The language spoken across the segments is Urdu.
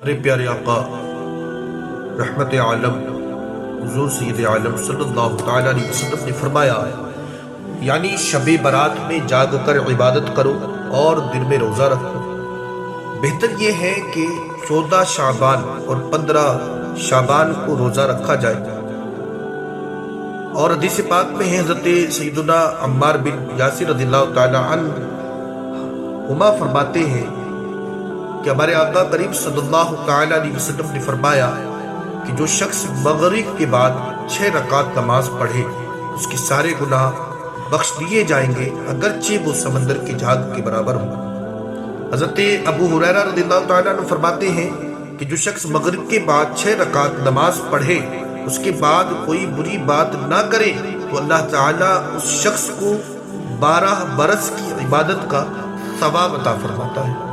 اپنے پیارے آقا رحمت عالم حضور سید عالم صلی اللہ تعالیٰ علیہ وسلم نے فرمایا، یعنی شب برات میں جاگ کر عبادت کرو اور دن میں روزہ رکھو۔ بہتر یہ ہے کہ 14 شعبان اور 15 شعبان کو روزہ رکھا جائے۔ اور حدیث پاک میں ہے، حضرت سیدنا عمار بن یاسر رضی اللہ تعالیٰ عنہ ہما فرماتے ہیں کہ ہمارے آقا قریب صلی اللہ تعالیٰ علیہ وسلم نے فرمایا کہ جو شخص مغرب کے بعد 6 رکعت نماز پڑھے اس کے سارے گناہ بخش دیے جائیں گے، اگرچہ وہ سمندر کی جھاگ کے برابر ہوں۔ حضرت ابو ہریرہ رضی اللہ تعالیٰ عنہ فرماتے ہیں کہ جو شخص مغرب کے بعد 6 رکعت نماز پڑھے اس کے بعد کوئی بری بات نہ کرے تو اللہ تعالیٰ اس شخص کو 12 برس کی عبادت کا ثواب عطا فرماتا ہے۔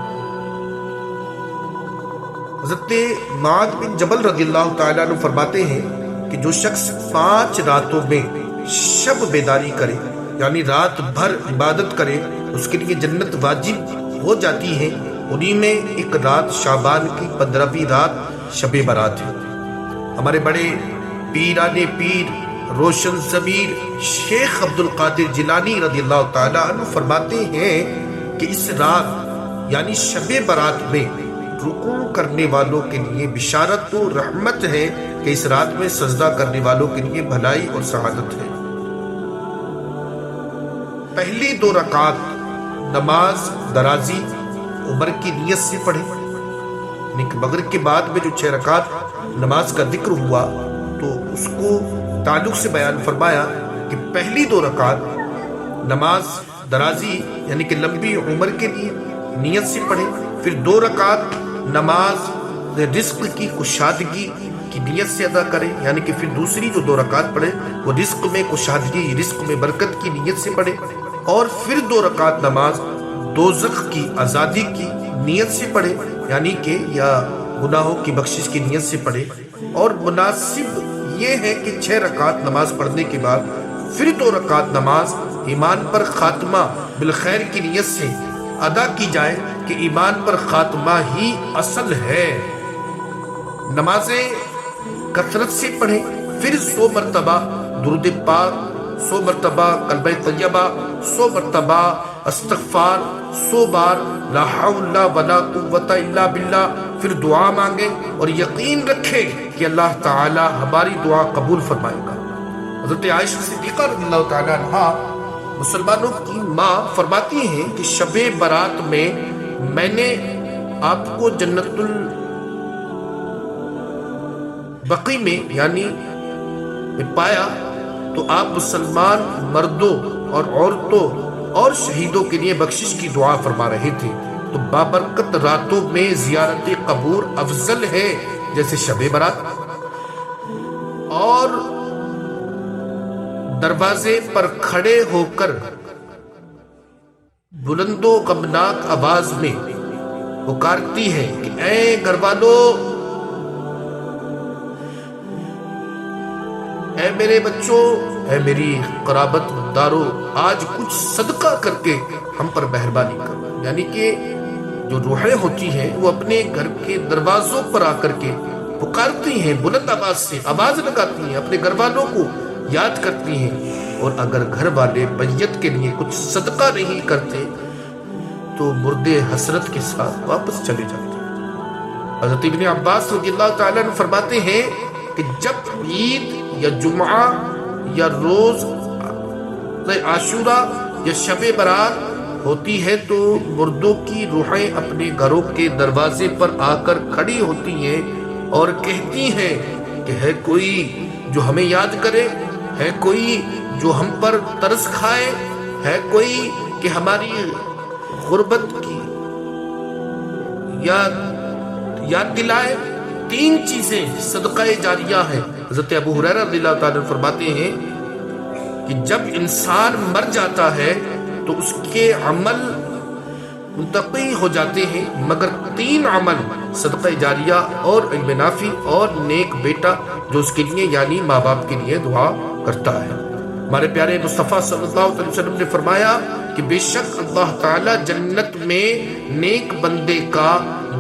حضرت معاذ بن جبل رضی اللہ تعالیٰ عنہ فرماتے ہیں کہ جو شخص 5 راتوں میں شب بیداری کرے، یعنی رات بھر عبادت کرے، اس کے لیے جنت واجب ہو جاتی ہے۔ انہی میں ایک رات شعبان کی 15ویں رات شب برات ہے۔ ہمارے بڑے پیران پیر روشن ضمیر شیخ عبد القادر جیلانی رضی اللہ تعالیٰ عنہ فرماتے ہیں کہ اس رات یعنی شب برات میں رکوع کرنے والوں کے لیے بشارت و رحمت ہے کہ اس رات میں سجدہ کرنے والوں کے لیے بھلائی اور سعادت ہے۔ پہلی 2 رکعت نماز درازی عمر کی نیت سے پڑھے، یعنی کہ مغرب کے بعد میں جو 6 رکعت نماز کا ذکر ہوا تو اس کو تعلق سے بیان فرمایا کہ پہلی 2 رکعت نماز درازی یعنی کہ لمبی عمر کے لیے نیت سے پڑھے، پھر 2 رکعت نماز رزق کی کشادگی کی نیت سے ادا کرے، یعنی کہ پھر دوسری جو 2 رکعت پڑھے وہ رزق میں کشادگی، رزق میں برکت کی نیت سے پڑھے، اور پھر 2 رکعت نماز دوزخ کی آزادی کی نیت سے پڑھے، یعنی کہ یا گناہوں کی بخشش کی نیت سے پڑھے۔ اور مناسب یہ ہے کہ 6 رکعت نماز پڑھنے کے بعد پھر 2 رکعت نماز ایمان پر خاتمہ بالخیر کی نیت سے ادا کی جائے کہ ایمان پر خاتمہ ہی اصل ہے۔ نمازیں کثرت سے پڑھیں، پھر 100 مرتبہ درود پاک، 100 مرتبہ کلمہ طیبہ، 100 مرتبہ استغفار، 100 بار لا حول ولا قوت الا باللہ، پھر دعا مانگیں اور یقین رکھیں کہ اللہ تعالی ہماری دعا قبول فرمائے گا۔ حضرت عائشہ صدیقہ رضی اللہ تعالی عنہا مسلمانوں کی ماں فرماتی ہیں کہ شب برات میں نے آپ کو جنت البقیع میں یعنی پایا تو آپ مسلمان مردوں اور عورتوں اور شہیدوں کے لیے بخشش کی دعا فرما رہے تھے۔ تو بابرکت راتوں میں زیارت قبور افضل ہے جیسے شب برات، اور دروازے پر کھڑے ہو کر بلند و غمناک آواز میں پکارتی ہے کہ اے گھر والوں، اے میرے بچوں، اے میری قرابت دارو، آج کچھ صدقہ کر کے ہم پر مہربانی کرو۔ یعنی کہ جو روحیں ہوتی ہیں وہ اپنے گھر کے دروازوں پر آ کر کے پکارتی ہیں، بلند آواز سے آواز لگاتی ہیں، اپنے گھر والوں کو یاد کرتی ہیں، اور اگر گھر والے میت کے لیے کچھ صدقہ نہیں کرتے تو مردے حسرت کے ساتھ واپس چلے جاتے ہیں۔ حضرت ابن عباس رضی اللہ تعالیٰ عنہ فرماتے ہیں کہ جب عید یا جمعہ یا روز عاشورہ یا شب برات ہوتی ہے تو مردوں کی روحیں اپنے گھروں کے دروازے پر آ کر کھڑی ہوتی ہیں اور کہتی ہیں کہ ہے کوئی جو ہمیں یاد کرے، ہے کوئی جو ہم پر ترس کھائے، ہے کوئی کہ ہماری غربت کی یاد دلائے۔ 3 چیزیں صدقہ جاریہ ہیں۔ حضرت ابو ہریرہ رضی اللہ تعالیٰ فرماتے ہیں کہ جب انسان مر جاتا ہے تو اس کے عمل منتقی ہو جاتے ہیں مگر 3 عمل، صدقہ جاریہ اور علم نافع اور نیک بیٹا جو اس کے لیے یعنی ماں باپ کے لیے دعا کرتا ہے۔ ہمارے پیارے مصطفیٰ صلی اللہ علیہ وسلم نے فرمایا کہ بے شک اللہ تعالی جنت میں نیک بندے کا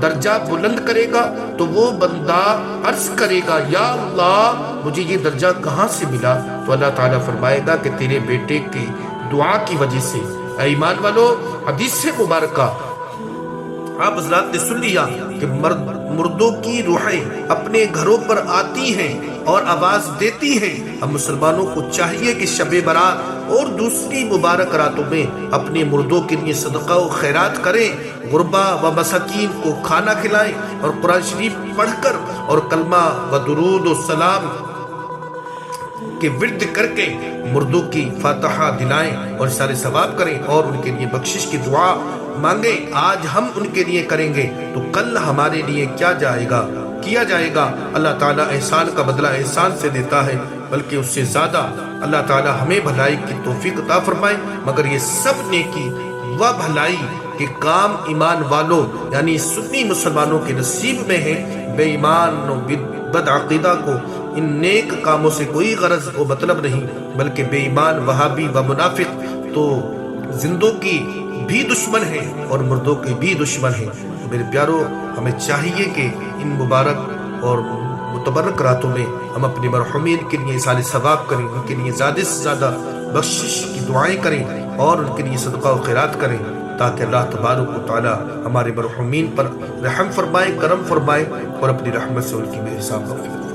درجہ بلند کرے گا تو وہ بندہ عرض کرے گا یا اللہ مجھے یہ درجہ کہاں سے ملا؟ تو اللہ تعالیٰ فرمائے گا کہ تیرے بیٹے کی دعا کی وجہ سے۔ اے ایمان والو، حدیث مبارکہ آپ حضرات نے سن لیا کہ مردوں کی روحیں اپنے گھروں پر آتی ہیں اور آواز دیتی ہیں۔ ہم مسلمانوں کو چاہیے کہ شب برات اور دوسری مبارک راتوں میں اپنے مردوں کے لیے صدقہ و خیرات کریں، غربا و مساکین کو کھانا کھلائیں اور قرآن شریف پڑھ کر اور کلمہ و درود و سلام کے ورد کر کے مردوں کی فاتحہ دلائیں اور سارے ثواب کریں اور ان کے لیے بخشش کی دعا مانگیں۔ آج ہم ان کے لیے کریں گے تو کل ہمارے لیے کیا جائے گا۔ اللہ تعالیٰ احسان کا بدلہ احسان سے دیتا ہے، بلکہ اس سے زیادہ۔ اللہ تعالیٰ ہمیں بھلائی کی توفیق عطا فرمائے، مگر یہ سب نیکی و بھلائی کے کام ایمان والوں یعنی سنی مسلمانوں کے نصیب میں ہیں۔ بے ایمان و بد عقیدہ کو ان نیک کاموں سے کوئی غرض و مطلب نہیں، بلکہ بے ایمان وہابی و منافق تو زندوں کی بھی دشمن ہیں اور مردوں کے بھی دشمن ہیں۔ میرے پیارو، ہمیں چاہیے کہ ان مبارک اور متبرک راتوں میں ہم اپنے مرحومین کے لیے ایصال ثواب کریں، ان کے لیے زیادہ سے زیادہ بخشش کی دعائیں کریں اور ان کے لیے صدقہ و خیرات کریں، تاکہ اللہ تبارک و تعالی ہمارے مرحومین پر رحم فرمائے، کرم فرمائے اور اپنی رحمت سے ان کی بے حساب مغفرت